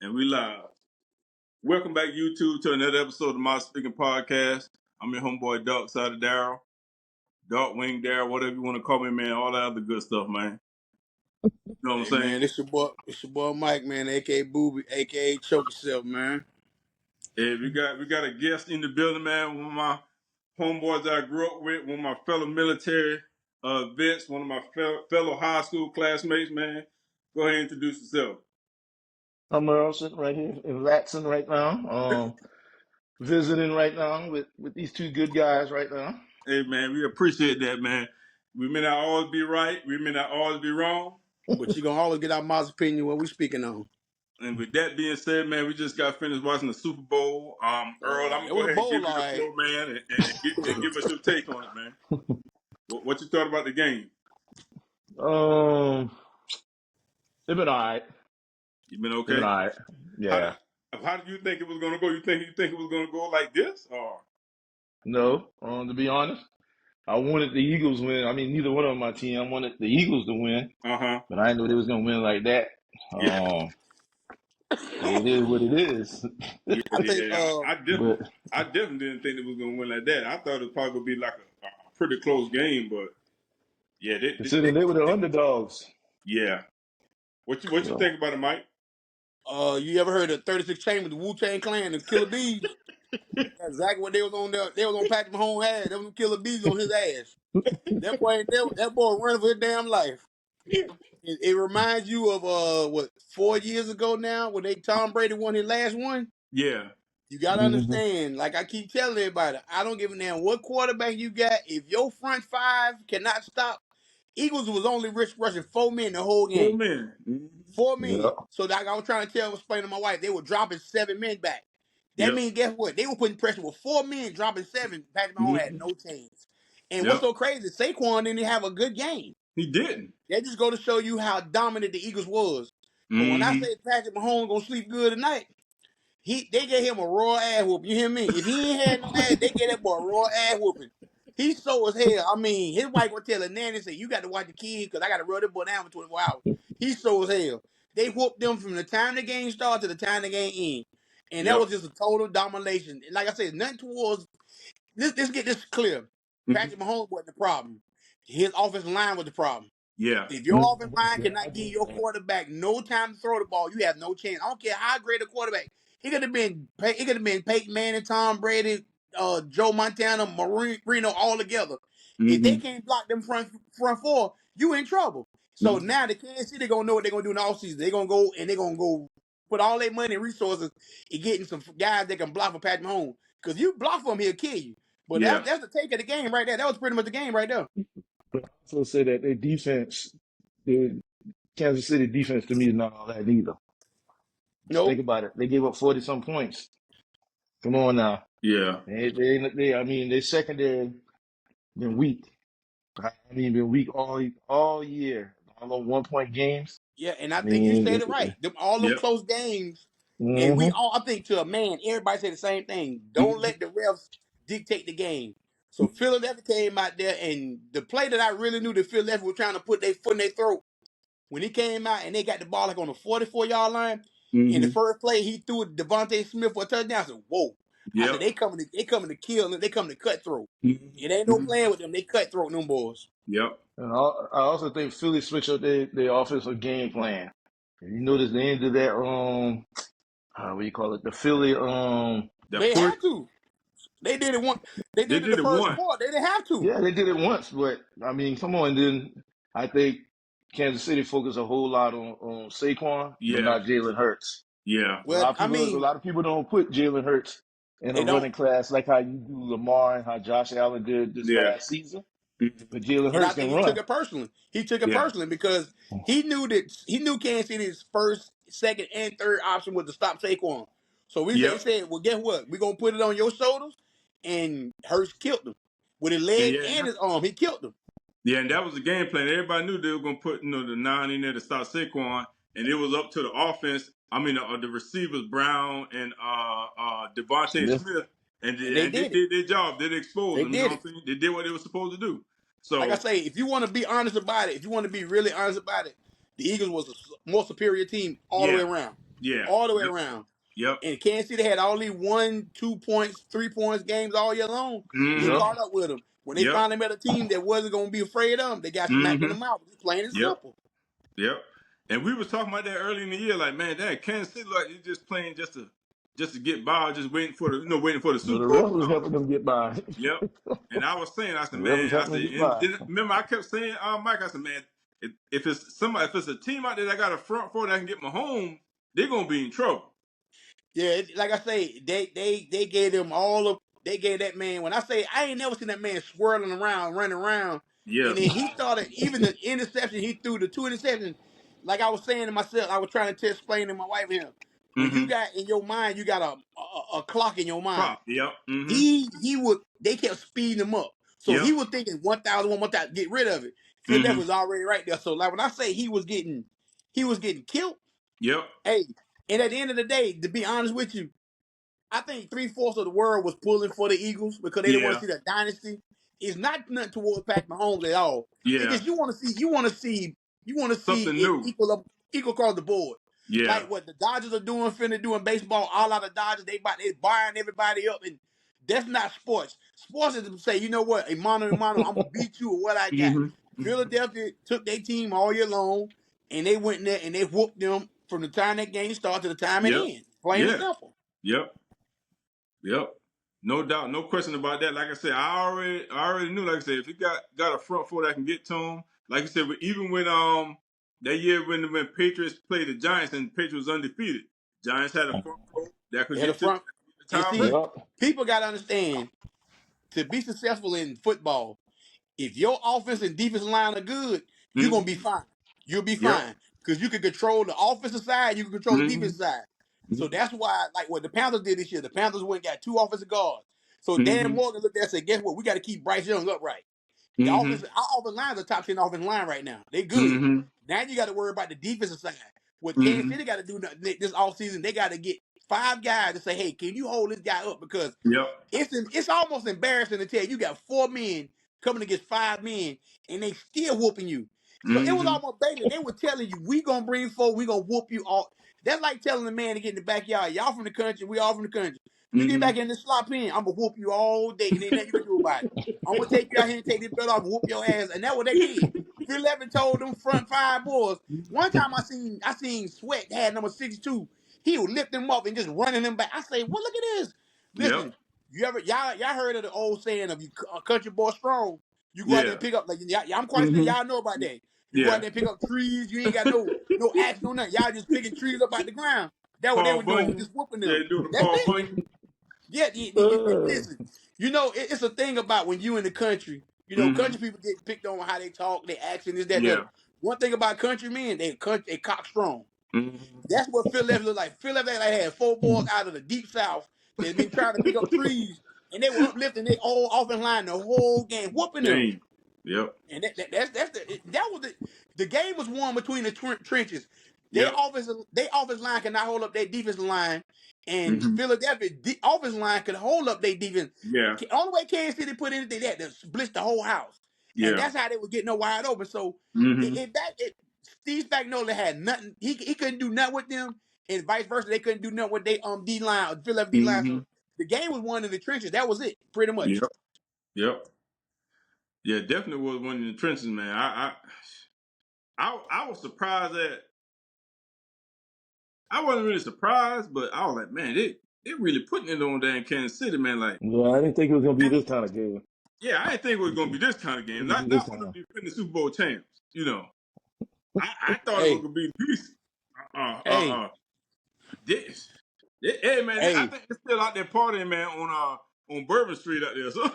And we live. Welcome back, YouTube, to another episode of my speaking podcast. I'm your homeboy, Dark Side of Daryl, Dark Wing Daryl, whatever you want to call me, man. All that other good stuff, man. You know what I'm Hey saying? man, it's your boy Mike, man, aka Booby, aka Choke Yourself, man. Hey, we got a guest in the building, man. One of my homeboys that I grew up with, one of my fellow military vets, one of my fellow high school classmates, man. Go ahead and introduce yourself. I'm Earl sitting right here in Latson right now. Visiting right now with these two good guys right now. Hey, man, we appreciate that, man. We may not always be right. We may not always be wrong. But you gonna always get our Ma's opinion what we speaking on. And with that being said, man, we just got finished watching the Super Bowl. Earl, I'm gonna It go was a ahead and give bowl, you all the right. floor, man, and give us your take on it, man. What you thought about the game? Um, they've been all right. You been They've been okay? all right. How Yeah. how did you think it was gonna go? You think it was gonna go like this, or No. To be honest, I wanted the Eagles win. I mean, neither one of my team. I wanted the Eagles to win, uh-huh? but I didn't know they was gonna win like that. Yeah, It is what it is. yeah, I think yeah. But I definitely didn't think it was gonna win like that. I thought it was probably gonna be like a pretty close game, but yeah, considering they were the underdogs. yeah. What you So think about it, Mike? you ever heard of 36 Chambers, the Wu-Tang Clan, and Killer Bees? That's exactly what they was on there. They was on Patrick Mahomes' head. They was Killer Bees on his ass. That boy running for his damn life. It reminds you of 4 years ago now when Tom Brady won his last one. Yeah. You gotta hmm understand, like I keep telling everybody, I don't give a damn what quarterback you got. If your front five cannot stop, Eagles was only rushing 4 men the whole 4 game. men. Mhm. 4 men. Yeah. So like I was trying to explain to my wife, they were dropping 7 men back. That Yep. means guess what? They were putting pressure with 4 men dropping seven. Patrick Mahomes had Mhm. no chance. And what's Yep. so crazy, Saquon didn't have a good game. He didn't. That just go to show you how dominant the Eagles was. But when I Mm-hmm. say Patrick Mahomes gonna sleep good tonight, they gave him a raw ass whooping. You hear me? If he ain't had no ass, they gave that boy a raw ass whooping. He's so as hell. I mean, his wife would tell a nanny, say, you got to watch the kid because I got to run this boy down for 24 hours. He's so as hell. They whooped them from the time the game started to the time the game end. And that Yep. was just a total domination. And like I said, nothing towards let's get this clear. Mhm. Patrick Mahomes wasn't the problem. His offensive line was the problem. Yeah. If your offensive line Yeah, I cannot give agree with your that. quarterback no time to throw the ball, you have no chance. I don't care how great a quarterback. He could have been Peyton Manning, Tom Brady, Joe Montana, Marino all together. If they Mm-hmm. can't block them front four, you in trouble. So Mm-hmm. now the Kansas City gonna know what they're gonna do in the offseason. They're gonna go put all their money and resources in getting some guys that can block for Patrick Mahomes. Because you block for him, he'll kill you. But Yeah. that's the take of the game right there. That was pretty much the game right there. But I also say that their defense, the Kansas City defense to me is not all that either. Think Nope. about it. They gave up 40 some points. Come on now. Yeah. I mean, their secondary been weak. I mean, been weak all year. All on 1 point games. Yeah, and I I think you mean, said it right. All them Yep. close games, and we mm-hmm. all, I think to a man, everybody say the same thing. Don't Mm-hmm. let the refs dictate the game. So Philadelphia came out there, and the play that I really knew that Philadelphia was trying to put their foot in their throat when he came out and they got the ball like on the 44-yard line. In the Mm-hmm. first play, he threw it to Devontae Smith for a touchdown. I said, "Whoa!" I said, Yep. "They coming to kill, and they coming to cut throat. It ain't no Mm-hmm. playing with them. They cut throat them boys." Yep. And I also think Philly switched up their offensive game plan. And you notice they ended that what do you call it? The Philly The They push. had to. They did it one. They They did it the did it first one. part. They didn't have to. yeah, they did it once, but I mean, come on, then I think Kansas City focused a whole lot on Saquon, but Yeah. not Jalen Hurts. Yeah. Well, I A mean, lot of people don't put Jalen Hurts in a they don't. running class like how you do Lamar and how Josh Allen did this Yeah. last season. Mm-hmm. But Jalen And I Hurts think can he took run. it personally. He took it Yeah. personally because he knew Kansas City's first, second, and third option was to stop Saquon. So he Yep. said, "Well, guess what? We're gonna put it on your shoulders." And Hurts killed him with his And leg yeah. and his arm. He killed him. Yeah, and that was the game plan. Everybody knew they were gonna put the 9 in there to stop Saquon, and it was up to the offense. I mean, the receivers Brown and Devontae Smith. Smith, and And they they did it. did their job. They exposed They them. You know did what it. I'm saying? They did what they were supposed to do. Like I So say, if you want to be honest about it, if you want to be really honest about it, the Eagles was a more superior team all the way yeah, around. Yeah. all the way Yep. around. Yep. And Kansas City had only 1, 2 points, 3 points games all year long. It Mm-hmm. Yep. caught up with them. When they Yep. finally met a team that wasn't going to be afraid of them, they got smacked in Mm-hmm. the mouth. It's plain and Yep. simple. Yep. And we was talking about that early in the year, like, man, that Kansas City, like, you just playing just to get by, just waiting for the So Super the Bowl ref to was come. helping them get by. Yep. And I was saying, I The said, ref was man, I helping said, them get and by. then, remember I kept saying, Mike, I said, man, if it's somebody, if it's a team out there that got a front four that can get Mahomes, they're gonna be in trouble. Yeah, like I say, they gave them all of they gave that man. When I say I ain't never seen that man swirling around, running around, Yeah. and then he started even the interception he threw, the two interceptions. Like I was saying to myself, I was trying to explain to my wife here. When you Mm-hmm. got in your mind, you got a clock in your mind. Prop. Yep. Mm-hmm. He would they kept speeding him up, so Yep. he was thinking 1,000, get rid of it. Phil Left Mm-hmm. was already right there. So like when I say he was getting killed. Yep. Hey, and at the end of the day, to be honest with you. I think 3/4 of the world was pulling for the Eagles because they didn't want Yeah. to see the dynasty. It's not nothing towards Patrick Mahomes at all. It's Yeah. just you want to see Something it new. equal across the board. Yeah. Like what the Dodgers are doing, finna do in baseball. All out of Dodgers, they buying everybody up, and that's not sports. Sports is to say, you know what, a mano, I'm gonna beat you with what I got. Mm-hmm. Philadelphia took their team all year long, and they went in there and they whooped them from the time that game started to the time it Yep. ends. Plain and Yeah. simple. Yep. Yep. No doubt, no question about that. Like I said, I already knew. Like I said, if he got a front four that can get to him, like I said, even when that year when Patriots played the Giants and the Patriots was undefeated, Giants had a front four that could They had a get to front. the And tie see, break. Yep. people got to understand to be successful in football, if your offense and defense line are good, you're gonna Mm-hmm. be fine. You'll be Yep. fine because you can control the offensive side, you can control the Mm-hmm. defensive side. So Mm-hmm. that's why, like what the Panthers did this year, the Panthers went and got two offensive guards. So Dan Mm-hmm. Morgan looked at and said, "Guess what? We got to keep Bryce Young upright. Mm-hmm. Our offensive line's a top 10 offensive line right now. They good. Mm-hmm. Now you got to worry about the defensive side. What Kansas Mm-hmm. City got to do this offseason, they got to get 5 guys to say, hey, can you hold this guy up? Because Yep. it's almost embarrassing to tell you got 4 men coming against 5 men and they still whooping you. So it was Mm-hmm. almost basically they were telling you we gonna bring forward, we gonna whoop you all. That's like telling the man to get in the backyard. Y'all from the country, we all from the country. You get Mm-hmm. back in the slot pen, I'm gonna whoop you all day, and ain't nothing you can do about it. I'm gonna take you out here and take this belt off and whoop your ass, and that's what they did. Phil Levin told them front 5 boys. One time I seen Sweat had number 62. He would lift them up and just running them back. I say, well, look at this. Yep. Listen, y'all heard of the old saying of you country boy strong. You go out there Yeah. and pick up I'm quite sure Mm-hmm. y'all know about that. You go out Yeah. there and pick up trees. You ain't got no axe, no nothing. Y'all just picking trees up out the ground. That's what they Paul were doing, Bunyan. just whooping Yeah, them. do the That's Paul it. Bunyan. Yeah, Uh, listen. It's a thing about when you in the country. Mm-hmm. Country people get picked on how they talk, they accent, this, that, the Yeah. other. One thing about country men, they cock strong. Mm-hmm. That's what Phil Levin looked like. Phil Levin had 4 boys out of the deep south that had been trying to pick up trees, and they were uplifting their whole offense line the whole game, whooping them. Game. Yep. And that was the game was won between the trenches. Their Yep. offense line could not hold up their defensive line, and Mm-hmm. Philadelphia offense line could hold up their defense. Yeah. Only way Kansas City put anything they had to blitz the whole house, and Yeah. that's how they were getting no wide open. So Mm-hmm. Steve Spagnuolo had nothing. He couldn't do nothing with them, and vice versa. They couldn't do nothing with their D line, Philadelphia D line. Mm-hmm. So the game was won in the trenches. That was it, pretty much. Yep. Yep. Yeah, definitely was one in the trenches, man. I was surprised that I wasn't really surprised, but I was like, man, they really putting it on there in Kansas City, man. Like, yeah, I didn't think it was gonna be this kind of game. yeah, I didn't think it was gonna be this kind of It game. was gonna Not be this one of time. the defending Super Bowl champs, you know. I thought it was Hey, gonna be decent. hey, This, hey man, I hey, think they're still out there partying, man, on Bourbon Street out there. So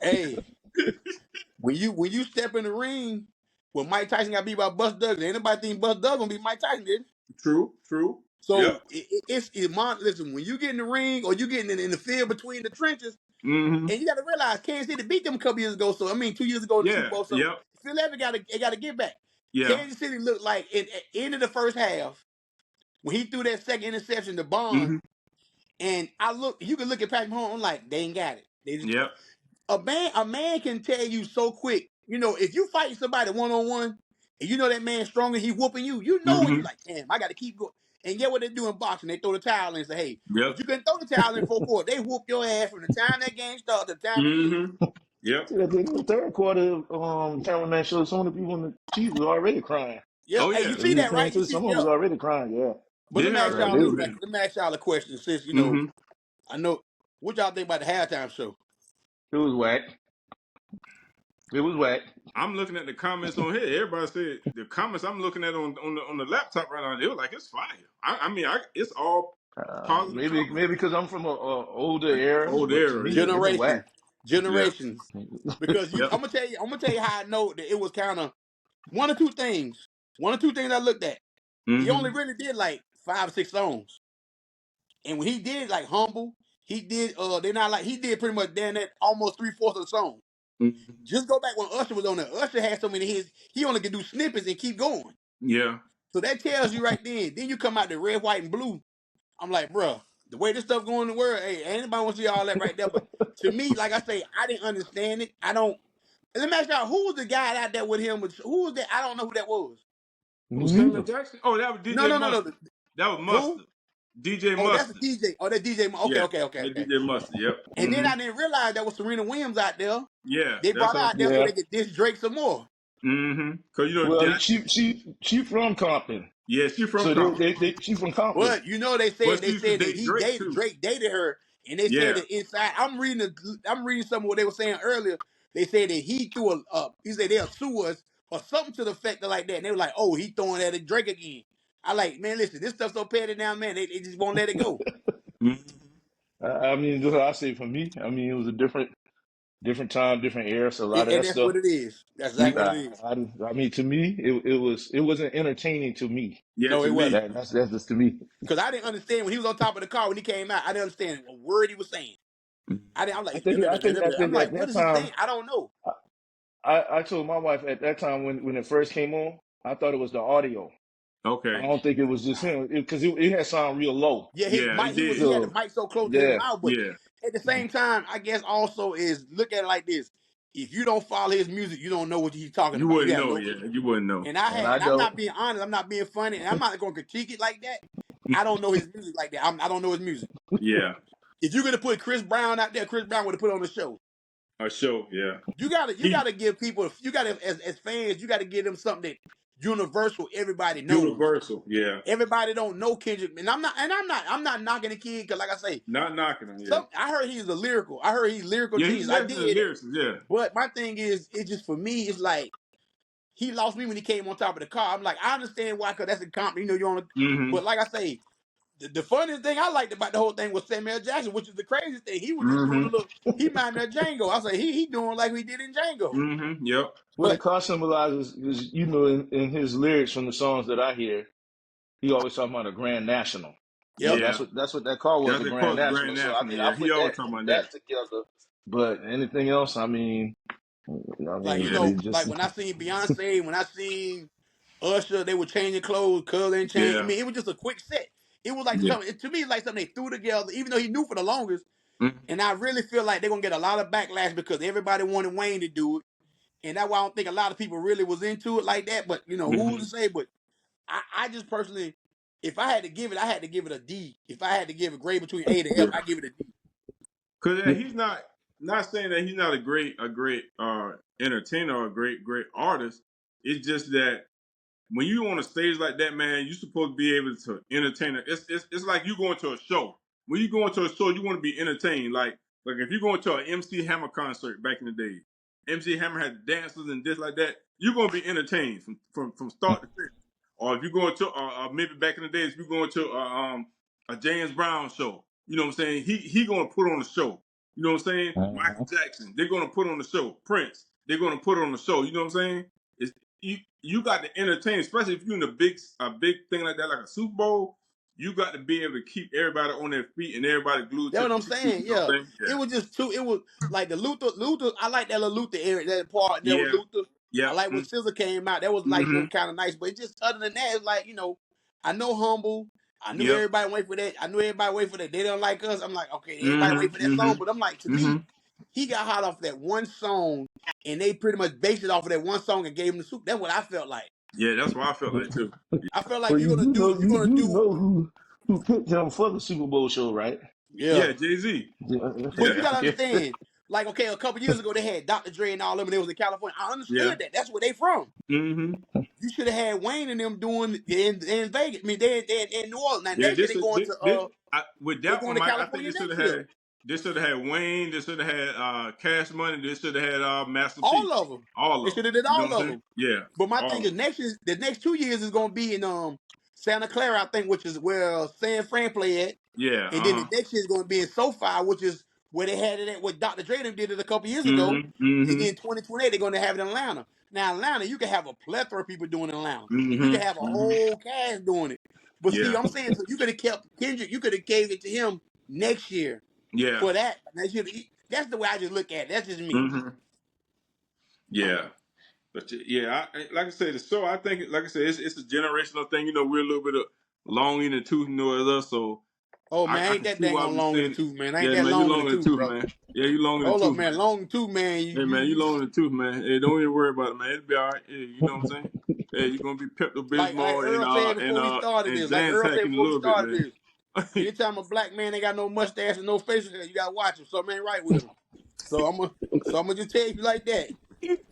hey. When you step in the ring, well, Mike Tyson got beat by Bus Douglas. Ain't nobody think Bus Douglas gonna be Mike Tyson, did? true, true. Yep. So listen, when you get in the ring or you getting in the field between the trenches, Mm-hmm. and you got to realize Kansas City beat them a couple years ago. So I mean, 2 years ago in the Super Yeah. Bowl. So Yep. Phil Evans got to get back. Yeah. Kansas City looked like at the end of the first half when he threw that second interception to Bond, Mm-hmm. and you can look at Patrick Mahomes, I'm like, they ain't got it. They just Yep. a man can tell you so quick. If you fight somebody 1-on-1 and you know that man's stronger, he whooping you. You know when you Mm-hmm. like, damn, I got to keep going. And get what they do in boxing? They throw the towel in and say, "Hey, Yep. but you couldn't throw the towel in 4 quarters. They whoop your ass from the time that game started to the time it ends." Mm-hmm. Yep. See, at the end of the third quarter, cameraman showed some of the people in the Chiefs was already crying. Yeah, Oh hey, yeah. you So he see was that, paying right? You attention. see, Some of them yeah. was already crying. Yeah. But They let me ask had So y'all they this, was. right? Let me ask y'all a question. Since mm-hmm. I know what y'all think about the halftime show. It was whack. It was whack. I'm looking at the comments on here. Everybody said the comments I'm looking at on the laptop right now. They were like, it's fire. I mean, it's all positive Maybe comments. because I'm from a older era, Old but to era, me, yeah, it was whack. yeah, Generations. Because yep. I'm gonna tell you how I know that it was kind of one or two things. One or two things I looked at. He only Mm-hmm. really did like 5 or 6 songs. And when he did like Humble, he did they're not like he did pretty much damn that almost 3/4 of the song. Mm-hmm. Just go back when Usher was on there. Usher had so many hits, he only could do snippets and keep going. Yeah. So that tells you right then. Then you come out to Red, White, and Blue. I'm like, bruh, the way this stuff going in the world, hey, ain't anybody want to see all that right there. But to me, like I say, I didn't understand it. I don't. Let me ask y'all, who was the guy out there with him? Who was that? I don't know who that was. Me Who Samuel neither. Jackson? Oh, that was No, DJ no, no, no. Mustard. That was Who? Mustard. DJ Oh, that's the Mustard. DJ. Oh, that DJ. Okay, Yeah. okay, okay, That okay. DJ Mustard. Yep. And then Mm-hmm. I didn't realize that was Serena Williams out there. Yeah. They That's brought her her. out there so Yeah. they could diss Drake some more. Mm-hmm. Cause you know, Well, that, she from Compton, yeah, she from so Compton, she from Compton. But you know they but she used to said that date Drake too. Drake dated her, and they said Yeah. that inside. I'm reading some of what they were saying earlier. They said that he threw he said they'll sue us or something to the effect of like that. And they were like, oh, he throwing at Drake again. I like, man, listen, this stuff's so petty now, man. They just won't let it go. Mm-hmm. I mean, just I say for me, I mean, it was a different time, different era. So a lot of And that that's stuff. what it is. That's exactly what it Mm-hmm. is. I mean, to me, it wasn't entertaining to me. Yeah, No, to it me. wasn't. That's just to me. Because I didn't understand when he was on top of the car when he came out. I didn't understand a word he was saying. I'm I like, think I I'm think like, at what that is he time, saying? I don't know. I told my wife at that time when it first came on, I thought it was the audio. I Okay. don't think it was just him because it had sound real low. Yeah, his Yeah, mic, it did. he had the So mic so close to his yeah, mouth, but Yeah. at the same time, I guess also is look at it like this: if you don't follow his music, you don't know what he's talking You about. You wouldn't have know. no clue. Yeah, you wouldn't know. and I And I'm don't. not being honest, I'm not being funny, and I'm not going to critique it like that. I don't know his music like that. I don't know his music. Yeah. If you're gonna put Chris Brown out there, Chris Brown would have put on the show. A show. Yeah. You He gotta give people, you gotta as fans, you gotta give them something that universal everybody knows. Universal. Yeah. Everybody don't know Kendrick, and I'm not knocking the kid because like I say. Not knocking him. Yeah. I heard he's a lyrical. I heard he's lyrical Yeah, he's genius. I definitely did a that. lyricist. Yeah. But my thing is, it's just for me, it's like he lost me when he came on top of the car. I'm like, I understand why, because that's a comp. You know, you're on. Mm-hmm. But like I say, the funniest thing I liked about the whole thing was Samuel Jackson, which is the craziest thing. He was just doing a Mm-hmm. little. He minded that Django. I say he doing like we did in Django. Mm-hmm. Yep. What the But car symbolizes is, in his lyrics from the songs that I hear, he always talking about a Grand National. So yep, Yeah. that's what that car was, That's a the Grand cause of Grand National. So I National. mean, I Yeah. He always talking put about that. that together. But anything else, like Yeah. they just like when I seen Beyonce, when I seen Usher, they were changing clothes, color change. I Yeah. mean, it was just a quick set. It was like Yeah. something. To me, it's like something they threw together. Even though he knew for the longest. Mm-hmm. And I really feel like they're gonna get a lot of backlash because everybody wanted Wayne to do it. And that's why I don't think a lot of people really was into it like that. But who's Mm-hmm. to say? But I just personally, if I had to give it, I had to give it a D. If I had to give a grade between A to F, I Yeah. give it a D. Cause he's not saying that he's not a great entertainer or a great artist. It's just that when you on a stage like that, man, you're supposed to be able to entertain it. It's like you going to a show. When you go into a show, you want to be entertained. Like if you going to an MC Hammer concert back in the day, MC Hammer had dancers and this like that. You're gonna be entertained from start to finish. Or if you going to maybe back in the days, if you going to a James Brown show, you know what I'm saying? He gonna put on a show. You know what I'm saying? Michael Jackson, they're gonna put on the show. Prince, they're gonna put on the show. You know what I'm saying? It's, you got to entertain, especially if you're in a big thing like that, like a Super Bowl. You got to be able to keep everybody on their feet and everybody glued That's to what the I'm TV. saying. You know Yeah, what I'm it saying? was just too. It was like the Luther. I like that little Luther area, that part there with Yeah, Luther. yeah, I like when yeah. Scissor came out. That was like Mm-hmm. kind of nice. But it just other than that, it's like I know Humble. I knew Yep. everybody wait for that. I knew everybody wait for that. They don't like us. I'm like, okay, everybody wait for Mm-hmm. that song. But Mm-hmm. I'm like, to Mm-hmm. me, he got hot off that one song, and they pretty much based it off of that one song and gave him the soup. That's what I felt like. Yeah, that's what I felt like too. I feel like But you do know you're gonna do who picked him for the Super Bowl show, right? yeah. Yeah, Jay-Z. But you Yeah, gotta Yeah. understand, like, okay, a couple years ago they had Dr. Dre and all them, and they was in California. I yeah. understood that. That's where they from. Mm-hmm. You should have had Wayne and them doing in Vegas. I mean, they in New Orleans. Now Yeah, next year they going to with they that going one, to Mike. I think California next year. they should have had Wayne. They should have had Cash Money. They should have had Master P. All of them. All They of should them. have did You know what all I'm of saying? them. Yeah, But my all thing of is, them. the next 2 years is gonna be in Santa Clara, I think, which is where San Fran play at. Yeah. And then the next year is going to be in SoFi, which is where they had it at, what Dr. Dre did it a couple years ago. Mm-hmm. And Mm-hmm. then 2028, they're going to have it in Atlanta. Now, Atlanta, you can have a plethora of people doing it in Atlanta. You can have a Mm-hmm. Mm-hmm. whole cast doing it. But see, Yeah. I'm saying, so you could have kept Kendrick, you could have gave it to him next year Yeah. for that. That's the way I just look at it. That's just me. Mm-hmm. Yeah. But yeah, like I said, the show. I think, like I said, it's a generational thing. You know, we're a little bit of long in the tooth, you know, as us. So Oh, man, I ain't can that see dang why on we long in the saying, tooth, man. Ain't yeah, that man, you long in the long in the tooth, tooth, bro. man. Yeah, you long in the Hold up, tooth, man. man. Long in the tooth, man. Hey, man, you long in the tooth, man. Hey, don't even worry about it, man. It'll be all right. Hey, you know what I'm saying? Hey, you're gonna be Pepto like Bismol Earl said before we started and this. Like Earl said Zantac in a before we little bit, started man. this. Anytime a black man ain't got no mustache and no facial hair, you gotta watch him. Something ain't right with him. So I'm gonna just tell you like that.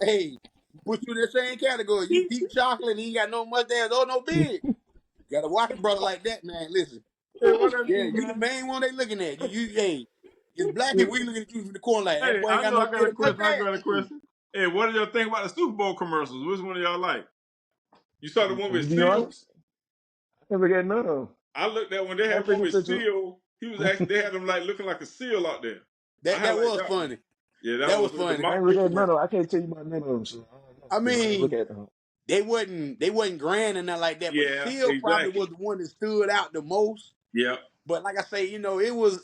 Hey, put you in the same category. You deep chocolate and he ain't got no mustache or no beard. You gotta watch a brother like that, man. Listen. Hey, what I Yeah, mean, you the man? main one they looking at. Hey, it's black people, we looking at you from the corner like that Hey, boy ain't I got know no I got beard a or question. I mustache. got a question. Hey, what do y'all think about the Super Bowl commercials? Which one of y'all like? You saw the one To with be Seal? honest, I never got none of them. I looked at when they I had take one a with picture. Seal. He was actually they had him like looking like a seal out there. I That had that like was that one. funny. Yeah, that That one was was the funny. I ain't Motley look at none of commercial. them. I can't tell you about none of them, so I don't know I because I ain't look mean, at them. they wasn't grand and nothing like that, but Yeah, Seal probably exactly. was the one that stood out the most. Yeah. But like I say, it was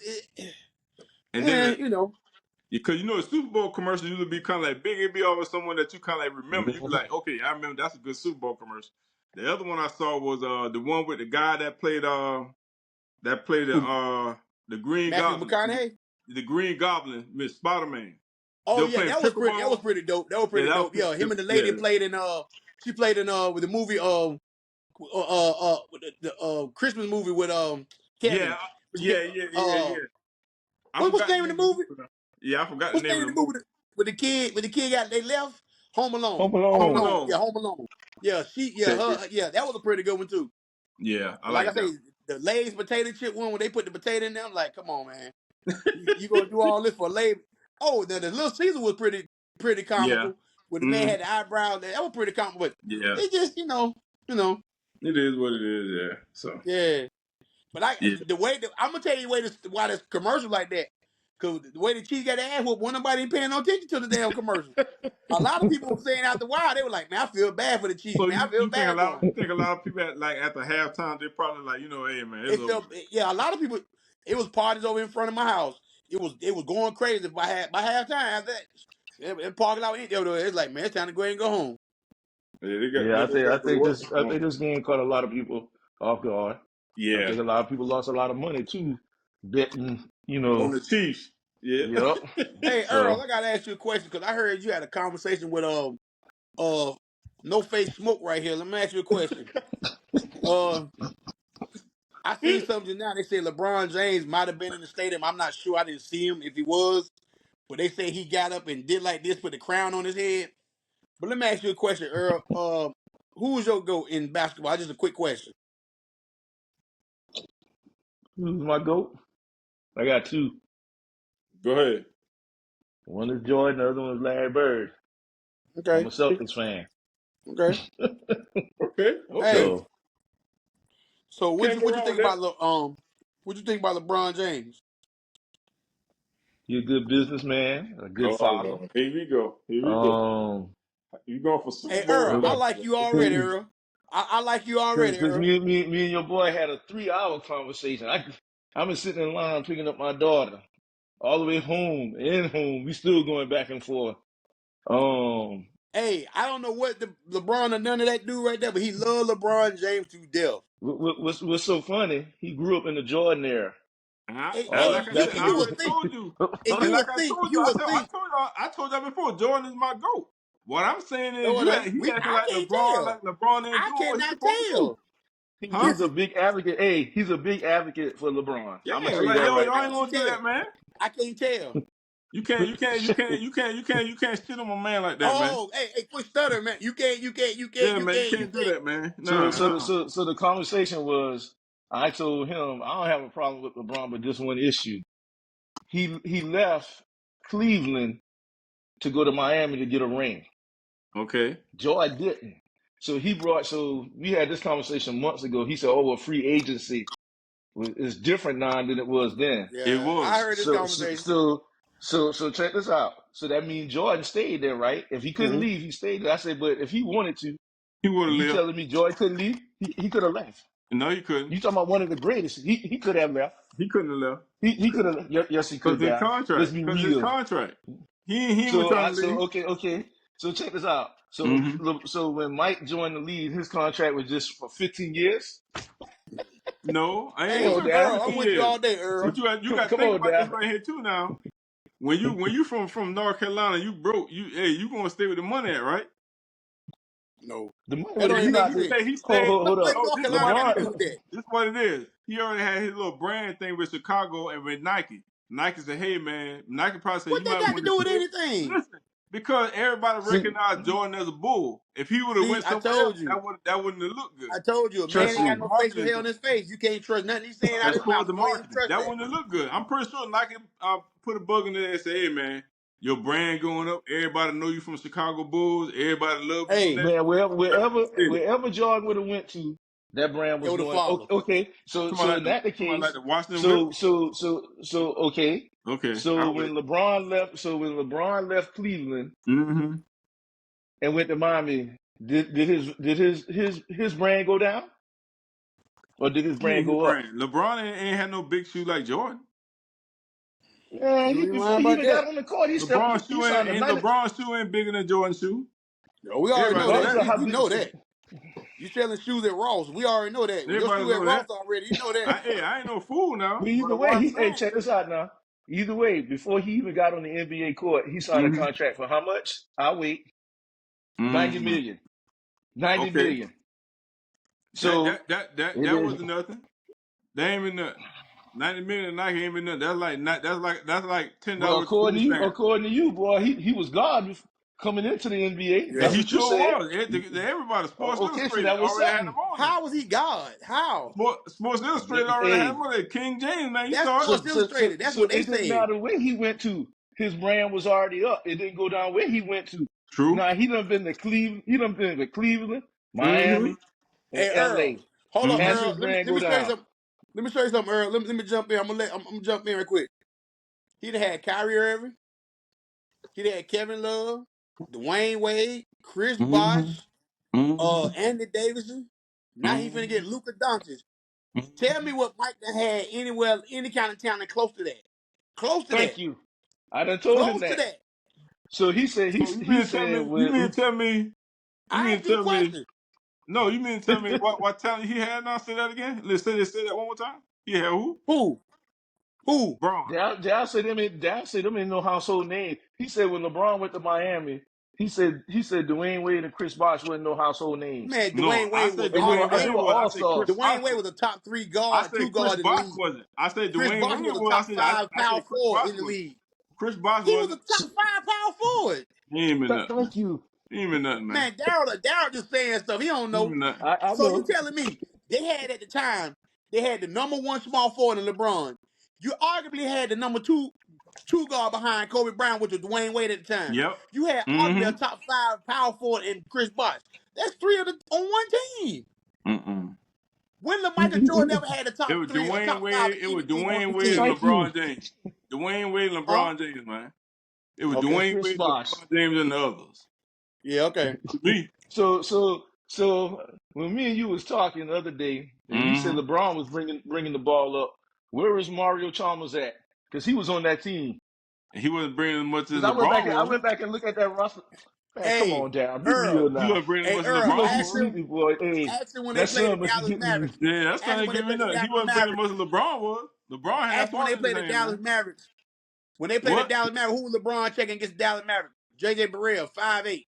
And then you know. because you know the Super Bowl commercial usually be kind of like big. It'd be always someone that you kind of like remember. You be Mhm. like, okay, I remember that's a good Super Bowl commercial. The other one I saw was the one with the guy that played Who, the Green Matthew Goblin, McConaughey. the Green Goblin, Miss Spider Man. They Oh were yeah, playing that was pickleball. pretty dope. That was Yeah, pretty dope. Yeah, him and the lady yeah, played in she played in with the movie with the Christmas movie with yeah, Kevin. Uh I what's forgot the the name of name the of the movie? movie. Yeah, I forgot the What's the name name of of the the movie movie. with the kid when they left? Home Alone. Home Home Home Alone. Alone. Alone. Yeah, Home Alone. Yeah, Okay. that was a pretty good one too. Yeah, I But like I like that. say, the Lay's potato chip one when they put the potato in there, I'm like, come on, man. You gonna do all this for labor? Oh, the Little Caesar was pretty Yeah. comical. When the man Mm, had the eyebrows, that was pretty comical. But yeah. it just, It is what it is. Yeah. So yeah. But yeah. I'm gonna tell you why this commercial like that. Cause the way the Chiefs got their ass whooped, wasn't nobody paying no attention to the damn commercial. A lot of people were saying after a while, they were like, "Man, I feel bad for the Chiefs. So Man, I feel you think bad for them." a lot of people like after halftime they probably like hey man it's It over. felt, yeah, a lot of people. It was parties over in front of my house. It was going crazy by halftime. After that, it parking lot empty over there. It's like, man, it's time to go ahead and go home. Yeah, they got Yeah, they got to go to work I tomorrow. think this game caught a lot of people off guard. I Yeah, think a lot of people lost a lot of money too, betting. on the Chiefs. Yeah. Yep. Hey Earl, So I gotta ask you a question because I heard you had a conversation with No Face Smoke right here. Let me ask you a question. Uh, I seen something just now. They say LeBron James might have been in the stadium. I'm not sure. I didn't see him if he was, but they say he got up and did like this, put the crown on his head. But let me ask you a question, Earl. Who was your GOAT in basketball? Just a quick question. who's my goat? I got two. Go ahead. One is Jordan, the other one is Larry Bird. I'm Okay. a Celtics fan. Okay. Okay. Okay. Hey, So so Can't go what you wrong think with that. about what you think about LeBron James? you're a good businessman, a good Oh father. Lord, here we go. Here we go. Um, You going for Super Hey Bowl Earl, and I because like basketball? you already, Earl. I like you already, Earl. me and your boy had a 3 hour conversation. I've been sitting in line picking up my daughter all the way home and home. We still going back and forth. Um, Hey, I don't know what the LeBron or none of that dude right there, but he loved LeBron James to death. what's so funny? He grew up in the Jordan era. And All like I You said, back and in you I would already think, told you. and And you like would I think, told you, you would think, I told you that before. Jordan is my goat. What I'm saying No, is, it ain't. he acting I can't tell. like LeBron ain't I doing what he's cannot supposed to do, tell. huh? He's a big advocate. Hey, he's a big advocate for LeBron. I'm gonna Yeah, say like that yo, right y'all I ain't now. can't gonna do tell. that, man. I can't tell. You can't shit on my man like that, man. Oh, hey, quit stuttering, man. You can't. Yeah, man, you can't do that, man. So Nah, so the so so the conversation was, I told him I don't have a problem with LeBron, but this one issue. He left Cleveland to go to Miami to get a ring. Okay. Joy didn't. So we had this conversation months ago. He said, "Oh, well, free agency is different now than it was then." It Yeah, I was. heard this So so conversation. so so check this out. So that means Jordan stayed there, right? If he couldn't Mm-hmm. leave, he stayed there. I said, but if he wanted to, He would have you left. telling me Jordan couldn't leave? He could have left. No, he couldn't. You talking about one of the greatest? He could have left. He couldn't have left. He could have. Yes, he Cause could his have. Let's contract. be Cause his real. contract. He ain't was trying to leave. Okay. So check this out. Mm-hmm. So when Mike joined the league, his contract was just for 15 years. No, I Come ain't Hey, on, went for Dad. Earl, I'm 15 with you years. all day, Earl. But you got to Come think on, about this Dad. right here too. Now, when you from North Carolina, you broke. You gonna stay with the money at, right? No, The money that was don't he even make not. sense. He Hold, stayed. hold, hold What up. Oh, North this is what Carolina got it to LeBron. do is. with that? This is what it is. He already had his little brand thing with Chicago and with Nike. Nike said, "Hey man," Nike probably said, What "You they might got to want to do with stay." anything? Listen, because everybody See, recognized Jordan as a bull. If he would have See, went I somewhere else, told you. that wouldn't have looked good. I told you, a man As trust ain't far got as me. the no facial marketing hair on thing. his face. You can't trust nothing he's saying out As his far as mouth. the You ain't marketing, trust that that. wouldn't have looked good. I'm pretty sure Nike put a bug in there and say, "Hey man, your brand going up. Everybody know you from Chicago Bulls. Everybody love you from Hey, that. Man, City." wherever Jordan would have went to, that brand it was would have going. Okay, followed. okay. So Somebody so like in that the somebody like case, the Washington Wizards. okay. Okay, So I'll when wait. LeBron left Cleveland Mm-hmm. and went to Miami, did his brand go down or did his You mean brand his go up? brand? LeBron ain't had no big shoe like Jordan. Man, You ain't before lying he about even that. got on the court, LeBron he shoe signed a ain't 90, LeBron shoe ain't bigger than Jordan shoe. No, we already know Everybody know that. regardless that. of how We big. know that. You selling shoes at Ross. We already know that. When your Everybody shoe at know Ross that. already, you know that. I ain't no fool now. But But either way, what I'm hey, saying check this out now. Either way, before he even got on the NBA court, he signed a is, contract for how much? I'll wait. 90 mm-hmm. million. 90 Okay, million. So it that is. wasn't nothing. That ain't been nothing. 90 million Nike ain't been nothing. That's like Well, $10 food stamp. according to you, boy, he was God coming into the NBA. And That's Yeah. he what you sure said. was. Everybody, Sports Okay, so Illustrated that was already had him something. on there. How was he God? How? Sports Illustrated already had him Hey, on there. King James, man, you That's saw it. Sports Illustrated. That's so what they it didn't said. matter where he went to. His brand was already up. It didn't go down where he went to. True. Now he done been to Cleveland. He done been to Cleveland, Mm-hmm. Miami, and Hey, LA. Earl. Hold up, Has Mm-hmm. his Earl. brand Let go me show you down? something. Let me show you something, Earl. Let me jump in. I'm gonna jump in real quick. He done had Kyrie Irving. He done had Kevin Love, Dwayne Wade, Chris Mm-hmm. Bosh, Mm-hmm. Andy Davidson. Now he finna get Mm-hmm. Luka Doncic. Tell me what Mike done had anywhere, any kind of talent close to that. Close to that. Thank you. I done told him Close to that. that. So he said So he said when you I mean to asked you a tell me, question. no, you mean to tell me what talent he had now? Say that again. Let's say that one more time. He had who? Who? Who? Braun. Dal said them ain't no household name. He said when LeBron went to Miami, he said Dwayne Wade and Chris Bosh wasn't no household names. Man, No, Dwayne I Wade was said And they Dwayne were and they already. were Wayne was. I all said Chris stars. Bosh Dwayne Wade was. was a top three I guard, two said Chris guard in the Bosh league. wasn't. I said Chris Dwayne Bosh Wade was a was. top five I power said Chris forward Bosh in the was. league. Chris Bosh He was a wasn't. top five power forward. He ain't been nothing. Thank you. He ain't been nothing, man. Man, Daryl just saying stuff. He don't He ain't know. been nothing. I So you know. telling me they had at the time, they had the number one small forward in LeBron. You arguably had the number two guard behind Kobe Bryant, which was Dwayne Wade at the time. Yep. You had arguably a Mm-hmm. top five power forward in Chris Bosh. That's three of the on one team. Mm-mm. When Michael Jordan never had a It top was three or Dwayne top five Wade. in It was anything on Dwayne his Wade and team? Thank you. LeBron James. Dwayne Wade and Huh? LeBron James, man. It was And Okay. Dwayne Chris Wade, Bosh. LeBron James, and the others. Yeah, okay. To me. So when me and you was talking the other day, and you said Mm-hmm. LeBron was bringing the ball up, where is Mario Chalmers at? Because he was on that team. And he wasn't bringing as much as Because LeBron I was. went back and looked at that roster. Man, come Hey, on, down. Be real Earl. He now. wasn't bringing as Hey, much as Earl. You must LeBron be was. sleepy, boy. Hey, Ask him when they that played the son must be Dallas getting you. Mavericks. Yeah, that's Ask not him when they giving me played the nothing. He Dallas wasn't bringing as much Mavericks. as LeBron was. LeBron had Ask that him when they part in his played the hand, Dallas man. Mavericks. When they played the What? Dallas Mavericks, who was LeBron checking against the Dallas Mavericks? JJ Barrell, 5'8".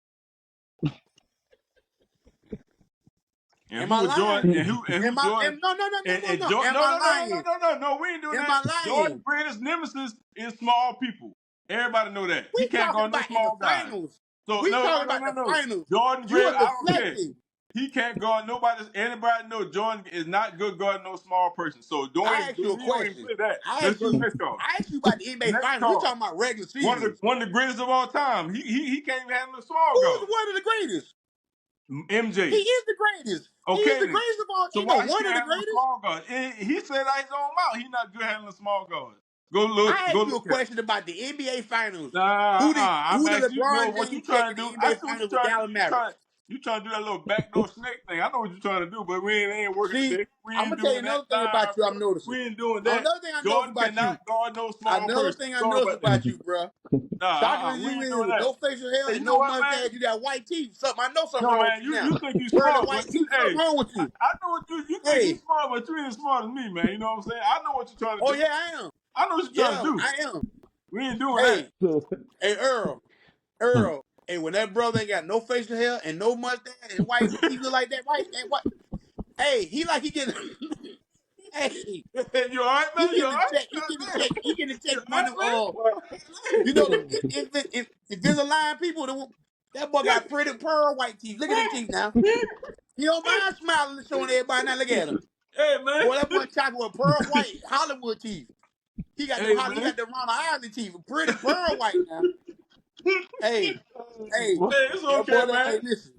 And Am who I was Jordan? lying? And who Jordan? No. And Jordan? Am No, I no, no, no, no, lying? no, no, no. We ain't doing Am that. I Jordan's lying? greatest nemesis is small people. Everybody know that. He We can't talking guard no about in the small guys. finals. So We no, no, talking no, about no, the no. finals. Jordan You great. are I don't care. deflecting. He can't guard nobody. Anybody know Jordan is not good guarding no small person. So don't I even asked you a play that. question. Let's go to the next call. I asked you about the NBA Next finals. We call. talking about regular One season. of the greatest of all time. He can't even handle the small Who is guard. one of the greatest? He MJ. is the greatest. He is Okay the then. greatest of all. So Ain't no why he one can't of the handle the greatest. small guard? And he said out his own mouth he not good handling small guards. Go I asked you a look at it. question about the NBA finals. Nah, I'm Who did asking you. No, LeBron what you James take trying in to the do? I NBA see what you finals with trying to do. Dallas Mavericks? You trying to do that little backdoor snake thing. I know what you're trying to do, but we ain't working See, today. We I'm ain't gonna tell you doing that. another thing Nah, about you. bro. I'm noticing. We ain't doing that. Another thing I noticed Jordan about you. cannot guard no small Another person. thing I Sorry noticed about that. about you, bro. Shocking Nah, as we you ain't doing is, that. no facial hair Hey, and you know no what, man? mustache. You got white teeth. Something I know something No, wrong with man, you now. you think you Wearing the smart, white but teeth, something hey, wrong with you. I know what you think you Hey, smart, but you ain't smart as me, man. You know what I'm saying? I know what you're trying to oh do. yeah, I am. I know what you're trying to Yeah, do. I am. We ain't doing that. Hey, hey, Earl. Hey, when that brother ain't got no facial hair and no mustache and white teeth look like that, right? That white. Hey, he like he getting. Hey, You all right, he man? You all getting a right? check. He getting a check. He getting a check You from all one of them. right, You know them Invisalign people. That boy got pretty pearl white teeth. Look at his teeth now. man? He don't mind smiling and showing everybody. Now look at him. Hey, man. Boy, that boy chocolate with pearl white Hollywood teeth. He got them. Hey, He man. got them Ronald Isley teeth, pretty pearl white now. Hey, hey, Hey, it's that okay, boy. man. Hey, listen.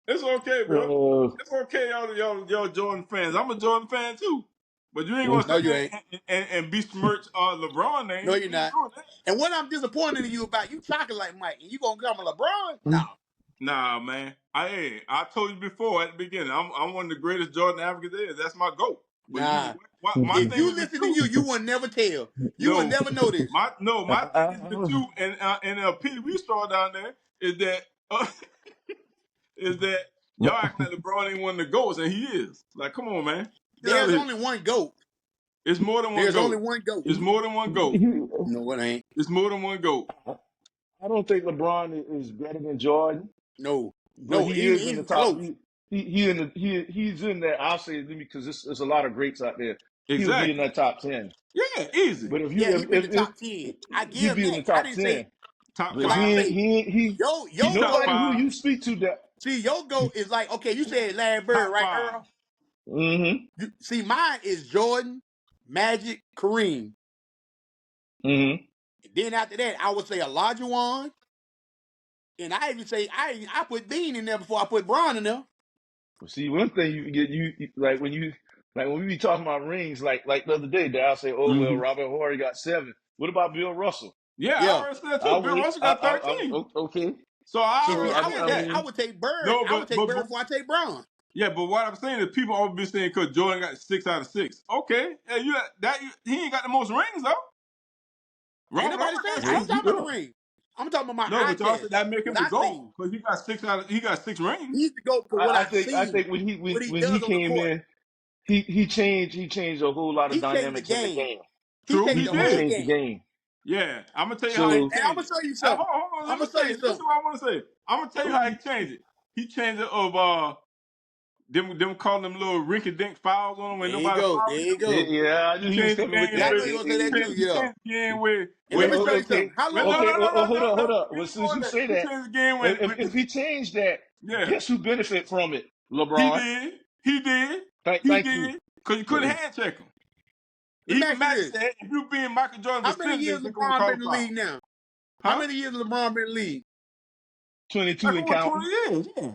It's okay, bro. It's okay, y'all Jordan fans. I'm a Jordan fan too. But you ain't gonna No, sit you there ain't. and besmirch LeBron No, name. you're We ain't not. doing that. And what I'm disappointed in you about, you talking like Mike, and you gonna come a LeBron? No, Nah, man. I told you before at the beginning. I'm one of the greatest Jordan Africans there is. That's my goat. But nah. my If thing you with the listen to two, you would never tell. You would no, never know this. my thing is the two and Pete we saw down there is that is that y'all acting like LeBron ain't one of the goats and he is. Like, come on, man. Get out of There's here. only one goat. It's more than one There's only goat. one goat. It's more than one goat. No, it ain't. It's more than one goat. I don't think LeBron is better than Jordan, No, but no, he ain't is in the even top. close. He's in there. I'll say because there's a lot of greats out there. He'll be in Exactly. that top 10. Yeah, easy. But if Yeah, you he been in the if top 10. I he'd give him be in that. the I top didn't say 10, Top but because I five. say He your top goat. nobody who five. you speak to that. See, your goat is like, okay, you said Larry Bird, Top right, five. Earl? Mm-hmm. See, mine is Jordan, Magic, Kareem. Mm-hmm. Then after that, I would say Elijah Wan. And I even say I put Bean in there before I put Braun in there. See, one thing you get like when we be talking about rings, like the other day, I'll say, oh well, Mm-hmm. Robert Horry got 7. What about Bill Russell? Yeah, I Yeah. understand I too. Bill would, Russell got I'm 13. okay. So I So So see, already said that. I mean, would take Bird. No, I would take Bird before I take Braun. yeah, but what I'm saying is people always been saying because Jordan got 6 out of 6. Okay, hey, he ain't got the most rings though. Ain't Robert nobody Horry saying got I hey, ain't 6. talking he about the go. ring. I'm talking about my No, eye but y'all said test. that make him What the I goal seen. because he got 6 rings. He's the GOAT for what I I seen. think when What he he does on the came court. in, he changed a whole lot of He changed the dynamics in the game. game. He True, changed he the He whole did. changed the game. game. Yeah, I'm gonna tell you how he So And I'm changed gonna it. show you something. Hold on, let I'm me gonna show say you it. Listen something. what I want to say. I'm gonna tell you how he changed it. He changed it of them calling them little rinky dink fouls on him There when you nobody go. fouled There you him. go. yeah, I He knew he was changed the coming with game Yeah, I that. know with you're gonna say that too. he Yeah. changed the game with And let me show you Okay, something. How no, long? no, no, no, no, hold no, on, no. hold on. We Well, ain't since doing you that. say He that, changed the game with if he changed that, yeah. guess who benefit from it? He LeBron. did. He did. He Thank you. did. Because you couldn't hand check him. Let me Even ask you Magic this. said if you being Michael Jordan's How many years assistant, they're gonna LeBron call been a in the foul. league now? How Huh? many years LeBron been in the league? 22 Like and over 20 counting. years, yeah.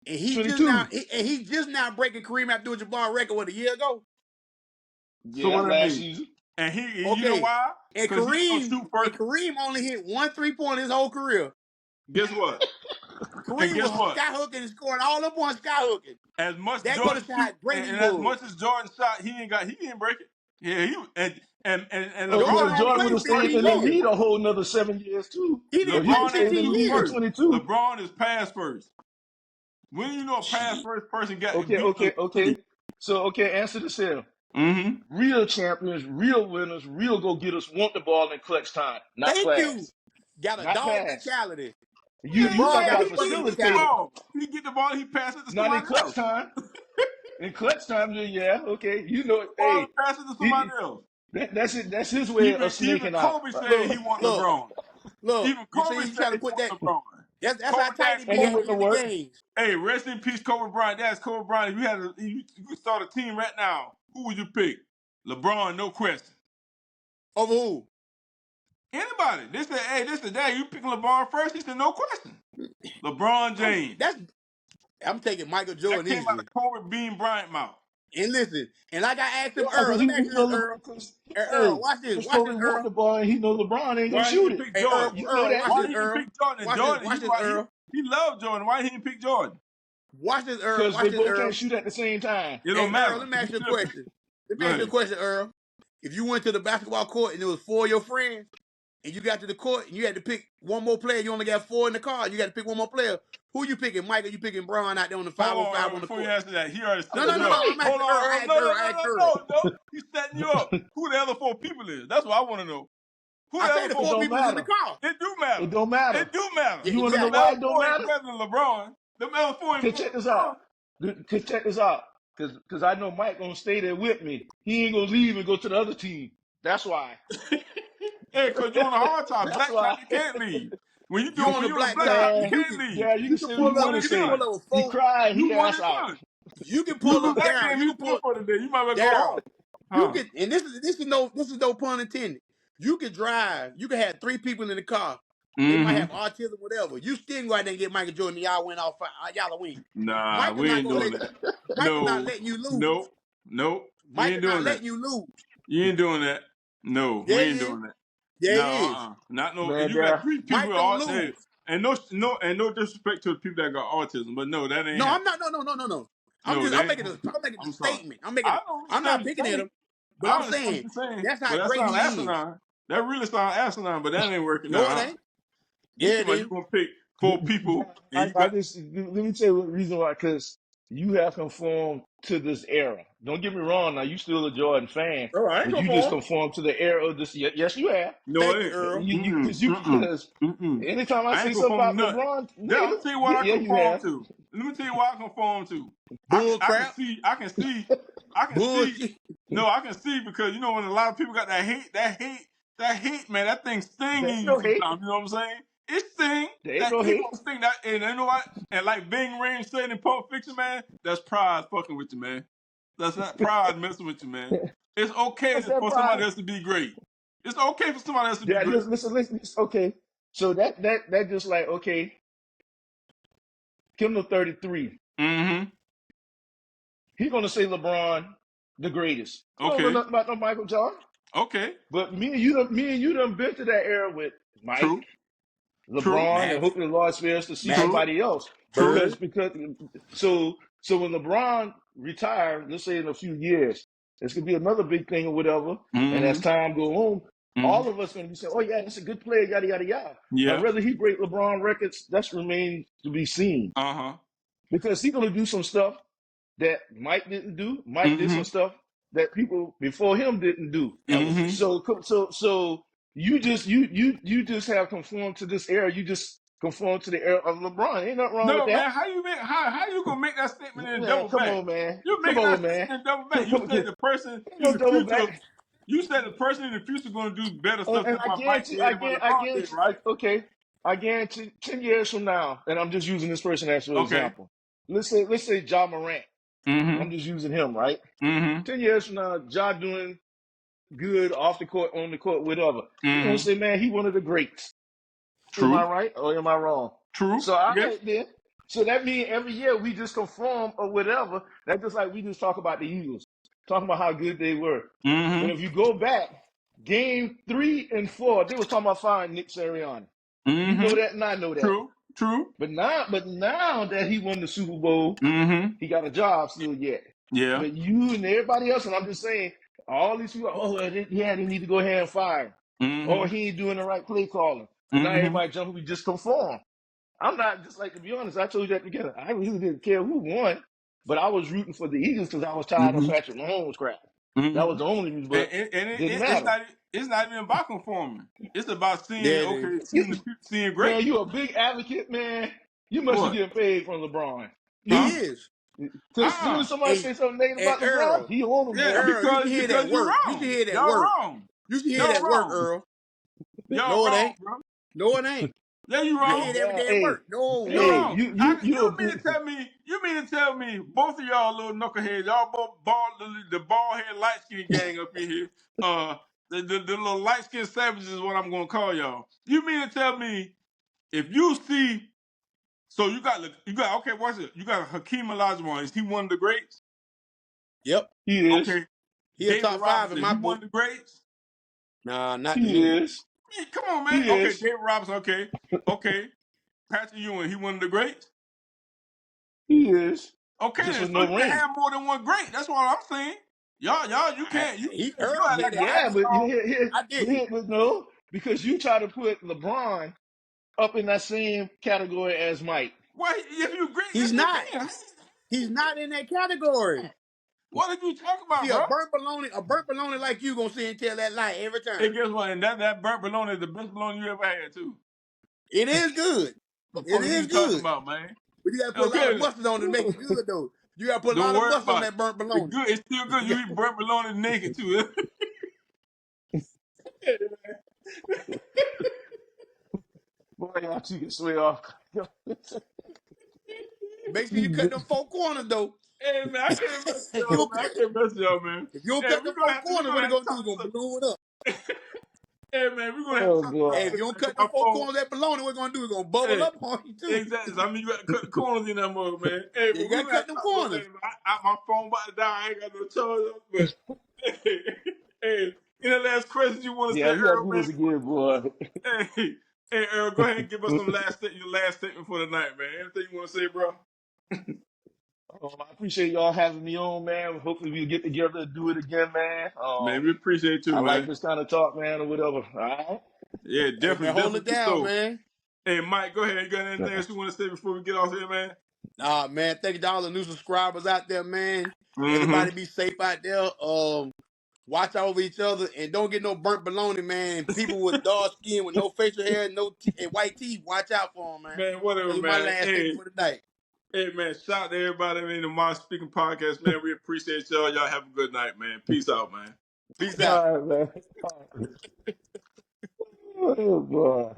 And he just now breaking Kareem Abdul-Jabbar record what a year ago. So Yeah, what that's that last mean? season. And you know Okay. why? And Because he gonna Kareem shoot first. only hit 1 3-pointer his whole career. Guess what? And Kareem guess was what? skyhooking and scoring all up on skyhooking. As much That go to Jordan show how shoot, great he and as was. much as Jordan shot, he didn't break it. Yeah, and Okay, Jordan but LeBron only Jordan would played have was stayed 15 in the first. years. lead a whole another 7 years too. He didn't If he play would have LeBron stayed in 15 the is league to years. first. 22. LeBron is pass first. When you know a pass first person got Okay, beat okay, MVP. okay. So answer this here. Mm-hmm. Real champions, real winners, real go getters want the ball in clutch time, not Thank you. pass, Got a not dog pass. mentality. You LeBron talking got about the a He get the talent. facilitator. ball. He get the ball. He pass it to Not in somebody clutch else. time. In clutch time, then yeah, okay. You know, Ball hey, and pass it to somebody he, else. that's it. That's his way of Even sneaking out. Kobe said Look, he want look, LeBron. look. Even You Kobe see, he said trying he to put want that. LeBron. That's how Kobe tight Bryant they And be it at told in wouldn't him, have the worked. games. "Hey, rest in peace, Kobe Bryant. That's Kobe Bryant. If you could start a team right now, who would you pick? LeBron, no question. Over who? Anybody? They said, hey, this is that. You picking LeBron first? He said, no question. LeBron James. That's. I'm taking Michael That Jordan came out easily. of Kobe Bean Bryant mouth. And listen, and like I asked him Yeah, Earl. because Let me ask you this, Earl. hey, Earl, watch this. because Watch Kobe this, want Earl. the ball and he know LeBron ain't gonna Why he shoot didn't it. pick Hey, Earl, Jordan? You know Earl, that. watch Why this, he didn't Earl. pick Jordan? And Watch this, Jordan, watch this, Earl. he loved Jordan. Why he didn't pick Jordan? Watch this, Earl. Because Watch they this, both Earl. can't shoot at the same time. It don't Hey, Earl, matter. let me He ask you a should have picked. question. Let me Go ask you a ahead. question, Earl. If you went to the basketball court and it was four of your friends, and you got to the court and you had to pick one more player, you only got four in the car, you got to pick one more player. Who you picking, Mike, or you picking Braun out there on the Hold on, 505 Earl, on the before you court? answer that. He already No, set no, you no, up. no. I'm Hold asking Earl. on, I Earl. asked No, Earl. no, I no, asked no, Earl. no, no. He's setting you up. Who the other four people is? That's what I want to know. Who I the say other the It four four don't people people was in the matter. car. is? It do It matter. don't matter. It do matter. Yeah, You want to know Them why exactly. other it don't four ain't matter? better than LeBron. Them other four ain't Cause better check than this out. LeBron. Cause check this out. Cause I know Mike gonna stay there with me. He ain't gonna leave and go to the other team. That's why. Hey, because you're on a hard time. That's Black shot, why. you can't leave. When you You on the on a black black cloud. shot, you Man, You can't can leave. yeah, you can say what You you want one to and you can say. pull done. up a He four. cried. You He one asked and out. done. You can You pull lose up that Daryl. game, You you can done pull for the day. You might as well go Daryl. home. You Huh? can, and this is no pun intended. You can drive. You can have three people in the car. They might have Mm-hmm. autism, whatever. You still go out there and get Michael Jordan. Y'all win off. Y'all win. Nah, Michael we not ain't gonna doing let. that. Michael not No, letting you lose. nope, nope. We ain't Michael not doing that. letting you lose. You ain't doing that. No, Yeah, we he ain't is. doing that. Yeah, No, he is. not no. Man, You got there. three Mike people don't all there, lose. and no disrespect to the people that got autism, but no, that ain't No, I'm happening. not. No, no, no, no, no. I'm No, just. that I'm ain't making a. happening. I'm making a I'm sorry. statement. I I'm understand not what picking you're at saying. him, but I I'm understand what saying you're saying, that's how but that great sounds he is. asinine. That really sounds asinine, but that ain't working No, it out. ain't. You Yeah, talking it about is. you gonna pick four people and you I got just let me tell you the reason why. Because you have conformed to this era. Don't get me wrong. Now you still a Jordan fan, oh I ain't but gonna you just fall. conform to the era of this. Yes, you have. No, Thank it you, ain't. Earl. Because anytime I I say ain't something conforming about to nothing. LeBron, Then I'm nigga, gonna tell you what I yeah, you conform have. to. Let me tell you what I conform to. Bull I can crap. see I can see Bullshit. no, I can see because you know when a lot of people got that hate, man, that thing sting There in ain't you no hate. sometimes, you know what I'm saying? It sting. There ain't That no ego hate. sting that and you know what? And like Bing Rain said in Pulp Fiction, man, that's pride fucking with you, man. That's not pride messing with you, man. It's okay That's that for somebody pride. else to be great. It's okay for somebody else to be Yeah, great. listen. Okay, so that just like okay, Kindle 33. Mm-hmm. He gonna say LeBron the greatest. He don't know Okay. nothing about no Michael Jordan. Okay. But me and you done been to that era with Mike, True. True. LeBron, and Magic. hopefully the Lord spares to see Magic. True. somebody else. True. Because Bird. because so when LeBron retires, let's say in a few years, it's gonna be another big thing or whatever. And as Mm-hmm. time go on, Mm-hmm. all of us gonna be saying, "Oh yeah, that's a good player, yada yada yada." Now, Yeah. whether he break LeBron records, that's remains to be seen Uh-huh. because he's gonna do some stuff that Mike didn't do. Mike did Mm-hmm. some stuff that people before him didn't do. Ever Mm-hmm. see. So you just have conformed to this era. You just conform to the era of LeBron. Ain't nothing wrong with No, that. man, how you gonna make that statement and Man, double come back? on, man. You're Come making that on, statement man. and double back. Come, You come, said come. the person Ain't in no the double future. back. You said the person in the future gonna do better stuff And than I what Mike guarantee, did and what I LeBron did, guarantee, right? okay, I guarantee 10 years from now, and I'm just using this person as an Okay. example. Let's say Ja Morant, and Mm-hmm. I'm just using him, right? Mm-hmm. 10 years from now, Ja doing good off the court, on the court, whatever. You're gonna Mm-hmm. say, man, he one of the greats. Am I True. right or am I wrong? True. So all Yes. right then. So that means every year we just conform or whatever. That's just like we just talk about the Eagles, talking about how good they were. But Mm-hmm. if you go back, game 3 and 4, they was talking about firing Nick Sirianni. You know Mm-hmm. that, and I know that. True. True. But now that he won the Super Bowl, Mm-hmm. he got a job still yet. Yeah. But you and everybody else, and I'm just saying, all these people, oh, yeah, they need to go ahead and fire him. Or Mm-hmm. he ain't doing the right play calling. So now Mm-hmm. everybody jumping, we just conform. I'm not just like, to be honest, I told you that together. I really didn't care who won, but I was rooting for the Eagles because I was tired of Mm-hmm. Patrick Mahomes crap. That Mm-hmm. was the only reason, And, but and, and didn't it's matter. not even about conforming. It's about seeing There it is. okay, seeing Man, great. you a big advocate, man. You must be What? getting paid from LeBron. He Huh? You, is. as soon as somebody Hey, say something negative hey, about LeBron, Earl. he on them, Yeah, boy. Earl, you should hear that because you're work. You should wrong. hear that Y'all work. wrong. You should hear Y'all that work, wrong. Earl. Y'all No, it wrong, ain't. bro. No, it ain't. Yeah, you I wrong. hear it every Man, day at hey, work. No, You no. hey, wrong. You mean to you tell me? You mean to tell me both of y'all little knuckleheads, y'all both the bald head light skin gang up in here, the little light skin savages is what I'm gonna call y'all. You mean to tell me if you see? So you got okay. What's it? You got Hakeem Olajuwon. Is he one of the greats? Yep. he is, Okay. He a David top five in Robinson. my He one book. of the greats. Nah, not to he me. is, Hey, come on, man. he Okay, is, David Robinson. Okay, okay. Patrick Ewing. He one of the greats. he is. Okay, Just then, with so no you can ring. have more than one great. That's what I'm saying. Y'all, you can't. He You Earl act say like that. I Yeah, asked but y'all. I didn't. but no, because you try to put LeBron up in that same category as Mike. Well, if you great, He's yes, you not. can. He's not in that category. What did you talk about, See, bro? a burnt baloney like you gonna sit and tell that lie every Hey, time. guess what? And that burnt bologna is the best bologna you ever had, too. It is good. What the It fuck are is you talking good. about, man? But you gotta put a lot of Okay, mustard on it to make it good though. You gotta put a don't lot of worry mustard on about it. that burnt It's bologna. good. It's still good. You You got, eat burnt bologna naked, too. Boy, y'all two can swear off. make sure you cut them four corners though. Hey, man, I can't mess with if you y'all, don't man. I cut, can't mess with y'all, man. if you don't Hey, cut them four we're corners, gonna what it have to gonna do? talk It's gonna some. balloon up. Hey, man, we're gonna have to Oh talk about Hey, if God. you don't this, man. cut them My four phone. corners of that bologna, what it's gonna do? It's gonna bubble Hey, up on you too. exactly. I mean, you got to cut the corners in that mug, man. Hey, Yeah, but you we're gotta gonna have cut to them talk about corners. later. My phone about to die. I ain't got no charge up, but hey, any last questions you want to say, Yeah, we gotta Earl, do man? this again, boy. Hey, Earl, go ahead and give us your last statement for the night, man. Anything you want to say, bro? I appreciate y'all having me on, man. Hopefully we'll get together and do it again, man. Man, we appreciate you, I like man. this kind of talk, man, or whatever. All right. Yeah, Hey man, hold it definitely for down, sure. man. Hey, Mike, go ahead. You got anything else you want to say before we get off here, man? Nah, man, thank you to all the new subscribers out there, man. Everybody Mm-hmm. be safe out there. Watch out over each other and don't get no burnt bologna, man. People with dark skin, with no facial hair, and white teeth, watch out for them, man. Man, whatever, Those are my man. last statement Hey, for the night. hey, man, shout out to everybody in the My Speaking Podcast, man. We appreciate y'all. Y'all have a good night, man. Peace out, man. Peace out. All right, man. Oh, boy.